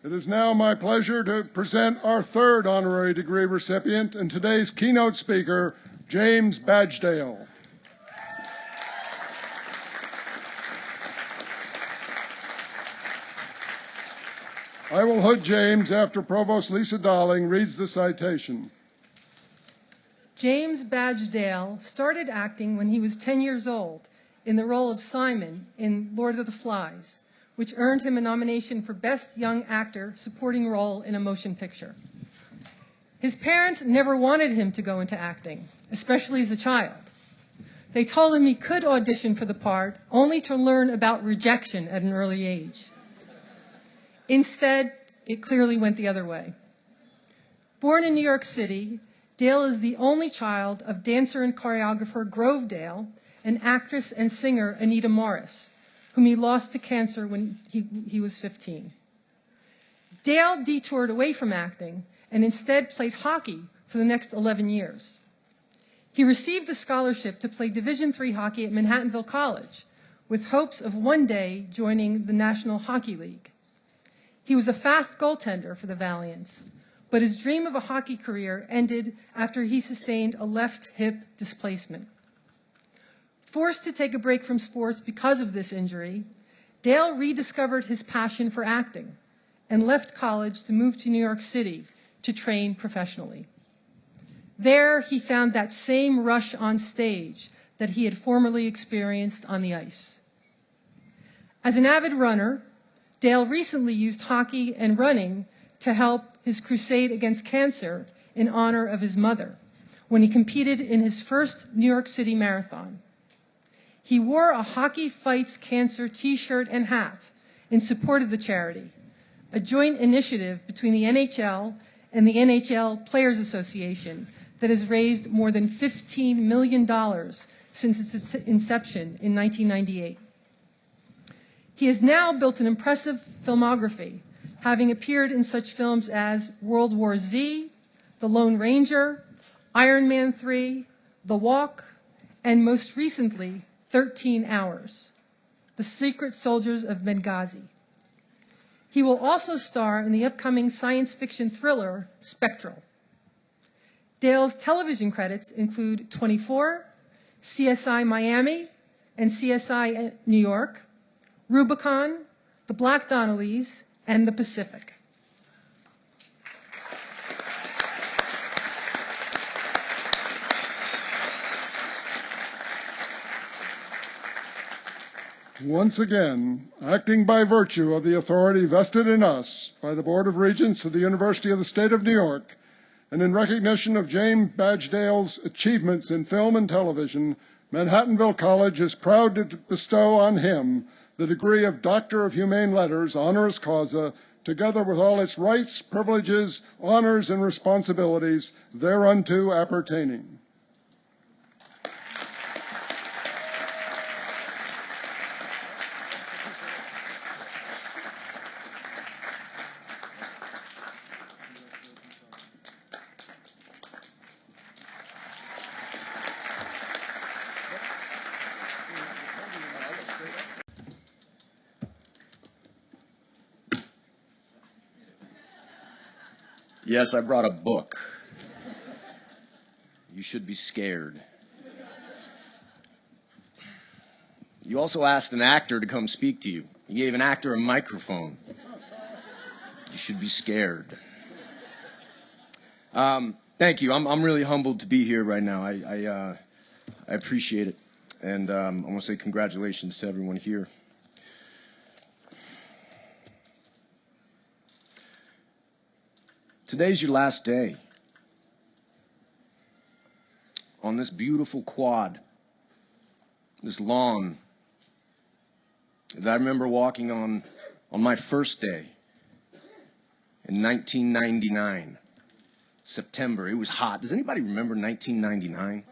It is now my pleasure to present our third honorary degree recipient and today's keynote speaker, James Badgedale. I will hood James after Provost Lisa Darling reads the citation. James Badgedale started acting when he was 10 years old in the role of Simon in Lord of the Flies, which earned him a nomination for Best Young Actor Supporting Role in a Motion Picture. His parents never wanted him to go into acting, especially as a child. They told him he could audition for the part, only to learn about rejection at an early age. Instead, it clearly went the other way. Born in New York City, Dale is the only child of dancer and choreographer Grove Dale and actress and singer Anita Morris, whom he lost to cancer when he was 15. Dale detoured away from acting and instead played hockey for the next 11 years. He received a scholarship to play Division III hockey at Manhattanville College, with hopes of one day joining the National Hockey League. He was a fast goaltender for the Valiants, but his dream of a hockey career ended after he sustained a left hip displacement. Forced to take a break from sports because of this injury, Dale rediscovered his passion for acting and left college to move to New York City to train professionally. There, he found that same rush on stage that he had formerly experienced on the ice. As an avid runner, Dale recently used hockey and running to help his crusade against cancer in honor of his mother when he competed in his first New York City marathon. He wore a Hockey Fights Cancer t-shirt and hat in support of the charity, a joint initiative between the NHL and the NHL Players Association that has raised more than $15 million since its inception in 1998. He has now built an impressive filmography, having appeared in such films as World War Z, The Lone Ranger, Iron Man 3, The Walk, and most recently, 13 Hours, The Secret Soldiers of Benghazi. He will also star in the upcoming science fiction thriller, Spectral. Dale's television credits include 24, CSI Miami and CSI New York, Rubicon, The Black Donnellys, and The Pacific. Once again, acting by virtue of the authority vested in us by the Board of Regents of the University of the State of New York, and in recognition of James Badgedale's achievements in film and television, Manhattanville College is proud to bestow on him the degree of Doctor of Humane Letters, honoris causa, together with all its rights, privileges, honors, and responsibilities thereunto appertaining. Yes, I brought a book. You should be scared. You also asked an actor to come speak to you. You gave an actor a microphone. You should be scared. Thank you. I'm really humbled to be here right now. I appreciate it. And I want to say congratulations to everyone here. Today's your last day on this beautiful quad, this lawn that I remember walking on my first day in 1999, September. It was hot. Does anybody remember 1999?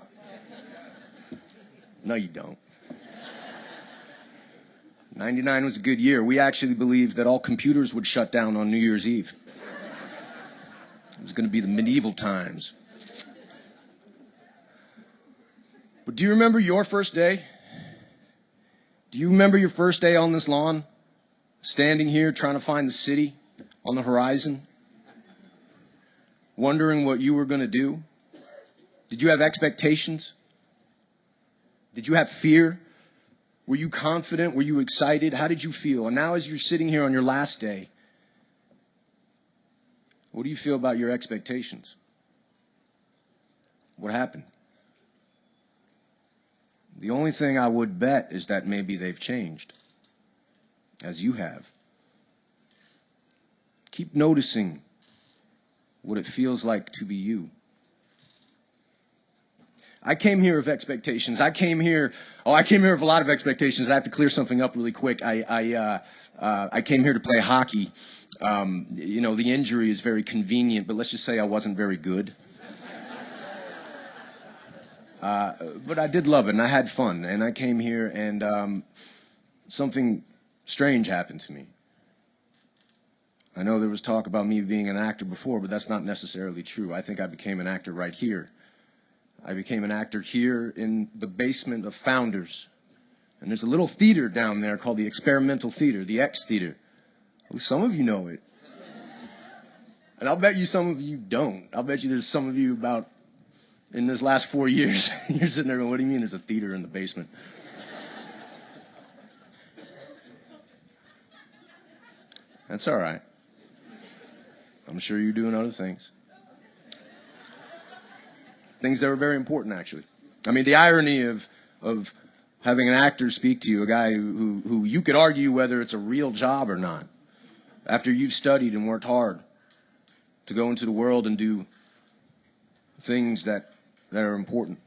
No, you don't. 99 was a good year. We actually believed that all computers would shut down on New Year's Eve. It was going to be the medieval times. But do you remember your first day? Do you remember your first day on this lawn? Standing here trying to find the city on the horizon? Wondering what you were going to do? Did you have expectations? Did you have fear? Were you confident? Were you excited? How did you feel? And now as you're sitting here on your last day, what do you feel about your expectations? What happened? The only thing I would bet is that maybe they've changed, as you have. Keep noticing what it feels like to be you. I came here with expectations. I came here with a lot of expectations. I have to clear something up really quick. I came here to play hockey. The injury is very convenient, but let's just say I wasn't very good. But I did love it, and I had fun. And I came here, and something strange happened to me. I know there was talk about me being an actor before, but that's not necessarily true. I think I became an actor right here. I became an actor here in the basement of Founders. And there's a little theater down there called the Experimental Theater, the X Theater. Well, some of you know it. And I'll bet you some of you don't. I'll bet you there's some of you about, in this last 4 years, you're sitting there going, what do you mean there's a theater in the basement? That's all right. I'm sure you're doing other things. Things that were very important, actually. I mean, the irony of having an actor speak to you, a guy who you could argue whether it's a real job or not, after you've studied and worked hard to go into the world and do things that are important.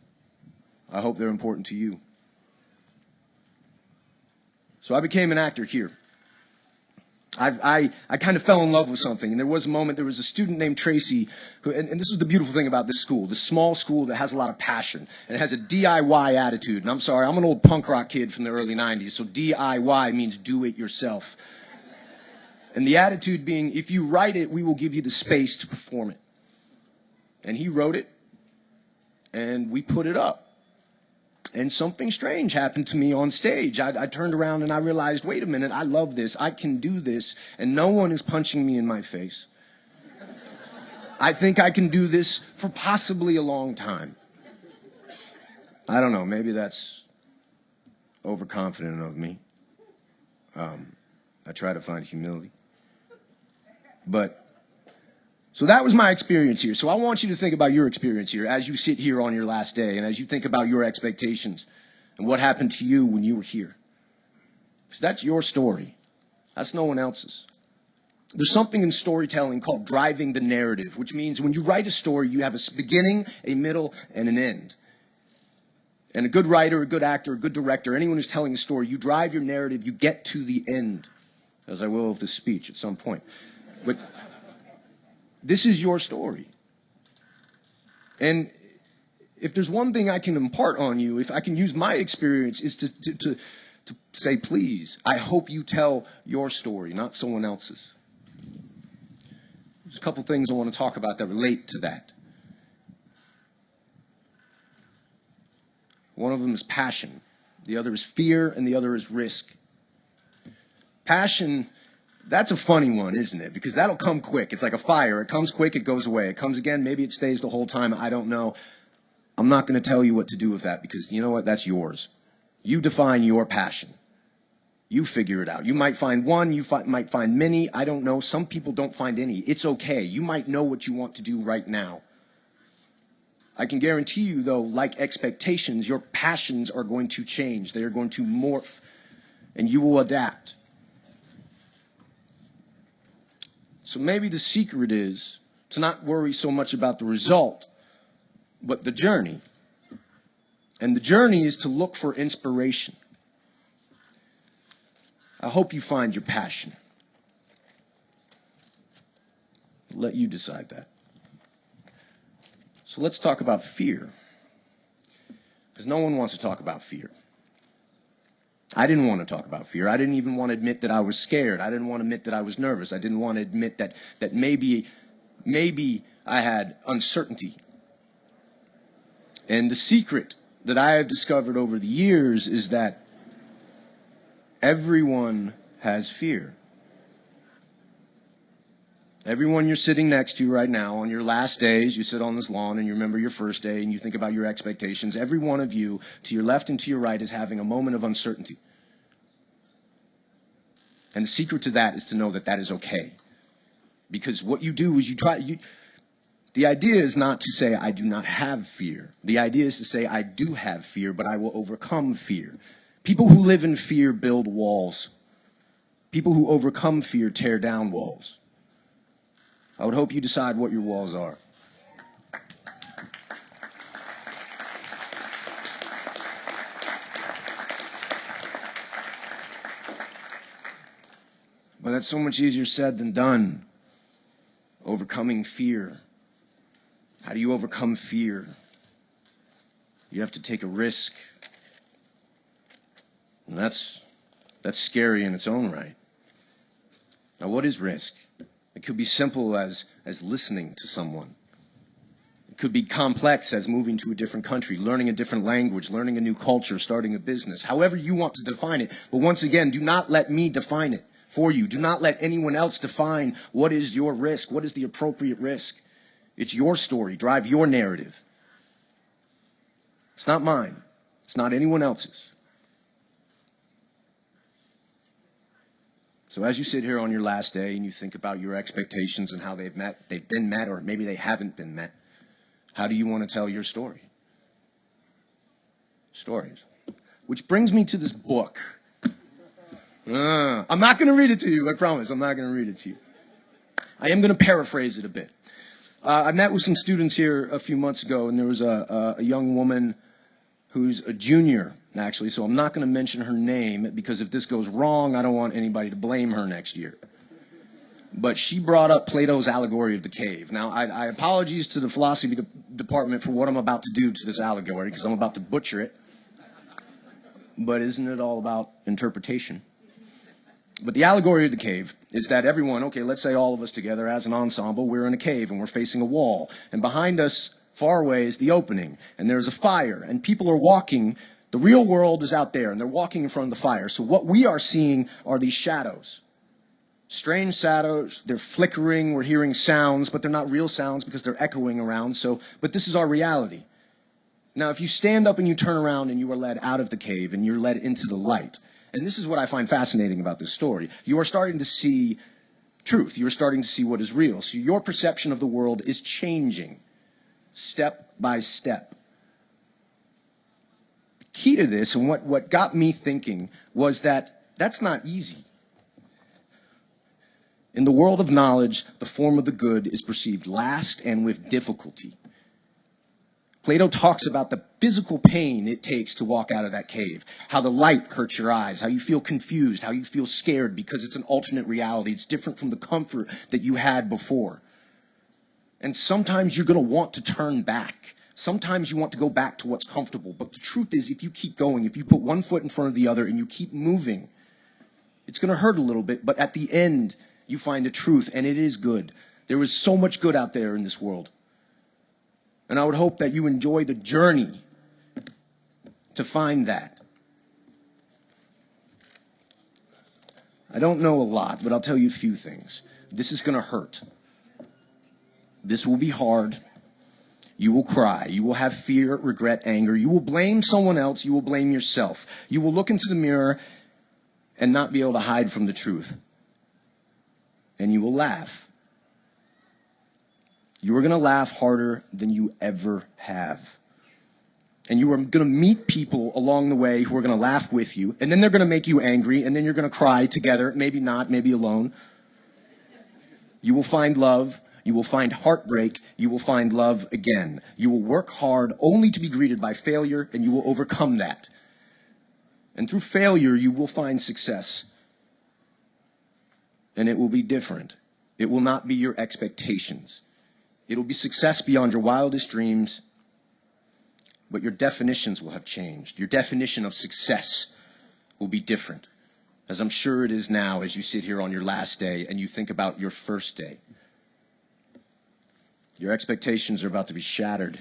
I hope they're important to you. So I became an actor here. I kind of fell in love with something, and there was a moment, there was a student named Tracy, and this is the beautiful thing about this school, this small school that has a lot of passion, and it has a DIY attitude, and I'm sorry, I'm an old punk rock kid from the early 90s, so DIY means do it yourself. And the attitude being, if you write it, we will give you the space to perform it. And he wrote it, and we put it up. And something strange happened to me on stage. I turned around and I realized, wait a minute, I love this. I can do this. And no one is punching me in my face. I think I can do this for possibly a long time. I don't know. Maybe that's overconfident of me. I try to find humility. So that was my experience here. So I want you to think about your experience here as you sit here on your last day and as you think about your expectations and what happened to you when you were here. Because that's your story. That's no one else's. There's something in storytelling called driving the narrative, which means when you write a story, you have a beginning, a middle, and an end. And a good writer, a good actor, a good director, anyone who's telling a story, you drive your narrative, you get to the end, as I will with this speech at some point. But this is your story. And if there's one thing I can impart on you, if I can use my experience, is to say, please, I hope you tell your story, not someone else's. There's a couple things I want to talk about that relate to that. One of them is passion. The other is fear, and the other is risk. Passion, that's a funny one, isn't it? Because that'll come quick. It's like a fire. It comes quick, it goes away. It comes again, maybe it stays the whole time. I don't know. I'm not going to tell you what to do with that because you know what? That's yours. You define your passion. You figure it out. You might find one, you might find many. I don't know. Some people don't find any. It's okay. You might know what you want to do right now. I can guarantee you, though, like expectations, your passions are going to change. They are going to morph, and you will adapt. So maybe the secret is to not worry so much about the result, but the journey. And the journey is to look for inspiration. I hope you find your passion. I'll let you decide that. So let's talk about fear. Because no one wants to talk about fear. I didn't want to talk about fear. I didn't even want to admit that I was scared. I didn't want to admit that I was nervous. I didn't want to admit that maybe I had uncertainty. And the secret that I have discovered over the years is that everyone has fear. Everyone you're sitting next to right now, on your last days, you sit on this lawn and you remember your first day and you think about your expectations. Every one of you, to your left and to your right, is having a moment of uncertainty. And the secret to that is to know that that is okay. Because what you do is the idea is not to say, I do not have fear. The idea is to say, I do have fear, but I will overcome fear. People who live in fear build walls. People who overcome fear tear down walls. I would hope you decide what your walls are. But that's so much easier said than done. Overcoming fear. How do you overcome fear? You have to take a risk. And that's scary in its own right. Now, what is risk? It could be simple as listening to someone. It could be complex as moving to a different country, learning a different language, learning a new culture, starting a business, however you want to define it. But once again, do not let me define it for you. Do not let anyone else define what is your risk, what is the appropriate risk. It's your story. Drive your narrative. It's not mine. It's not anyone else's. So as you sit here on your last day and you think about your expectations and how they've been met, or maybe they haven't been met, how do you want to tell your story? Stories. Which brings me to this book. I'm not going to read it to you, I promise. I'm not going to read it to you. I am going to paraphrase it a bit. I met with some students here a few months ago, and there was a young woman who's a junior, actually, so I'm not going to mention her name, because if this goes wrong, I don't want anybody to blame her next year. But she brought up Plato's allegory of the cave. Now, I apologize to the philosophy department for what I'm about to do to this allegory, because I'm about to butcher it. But isn't it all about interpretation? But the allegory of the cave is that everyone, okay, let's say all of us together as an ensemble, we're in a cave and we're facing a wall. And behind us, far away, is the opening. And there's a fire. And people are walking. The real world is out there, and they're walking in front of the fire. So what we are seeing are these shadows. Strange shadows. They're flickering. We're hearing sounds, but they're not real sounds because they're echoing around. But this is our reality. Now, if you stand up and you turn around and you are led out of the cave and you're led into the light, and this is what I find fascinating about this story, you are starting to see truth. You are starting to see what is real. So your perception of the world is changing step by step. The key to this, and what got me thinking, was that that's not easy. In the world of knowledge, the form of the good is perceived last and with difficulty. Plato talks about the physical pain it takes to walk out of that cave, how the light hurts your eyes, how you feel confused, how you feel scared because it's an alternate reality. It's different from the comfort that you had before. And sometimes you're going to want to turn back. Sometimes you want to go back to what's comfortable. But the truth is, if you keep going, if you put one foot in front of the other and you keep moving, it's going to hurt a little bit. But at the end, you find the truth, and it is good. There is so much good out there in this world. And I would hope that you enjoy the journey to find that. I don't know a lot, but I'll tell you a few things. This is going to hurt. This will be hard. You will cry. You will have fear, regret, anger. You will blame someone else. You will blame yourself. You will look into the mirror and not be able to hide from the truth. And you will laugh. You are going to laugh harder than you ever have. And you are going to meet people along the way who are going to laugh with you. And then they're going to make you angry. And then you're going to cry together. Maybe not, maybe alone. You will find love. You will find heartbreak. You will find love again. You will work hard only to be greeted by failure. And you will overcome that. And through failure, you will find success. And it will be different. It will not be your expectations. It'll be success beyond your wildest dreams, but your definitions will have changed. Your definition of success will be different, as I'm sure it is now as you sit here on your last day and you think about your first day. Your expectations are about to be shattered,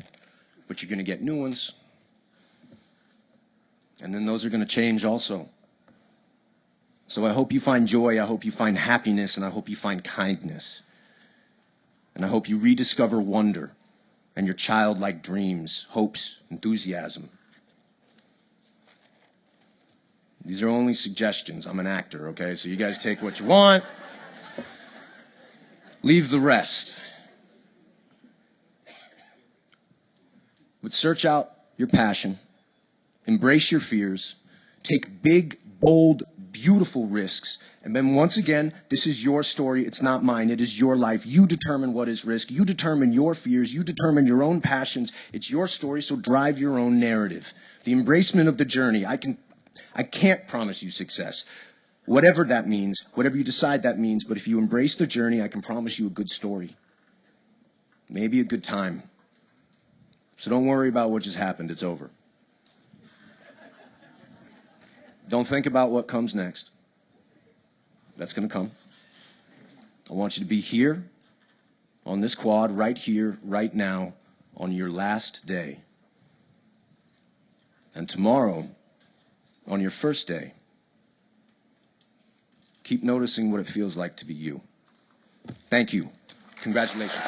but you're going to get new ones. And then those are going to change also. So I hope you find joy, I hope you find happiness, and I hope you find kindness. And I hope you rediscover wonder and your childlike dreams, hopes, enthusiasm. These are only suggestions. I'm an actor, okay? So you guys take what you want. Leave the rest. But search out your passion. Embrace your fears. Take big, bold, beautiful risks. And then once again, this is your story. It's not mine. It is your life. You determine what is risk. You determine your fears. You determine your own passions. It's your story, so drive your own narrative. The embracement of the journey. I can't promise you success. Whatever that means, whatever you decide that means, but if you embrace the journey, I can promise you a good story. Maybe a good time. So don't worry about what just happened. It's over. Don't think about what comes next. That's going to come. I want you to be here on this quad, right here, right now, on your last day. And tomorrow, on your first day, keep noticing what it feels like to be you. Thank you. Congratulations.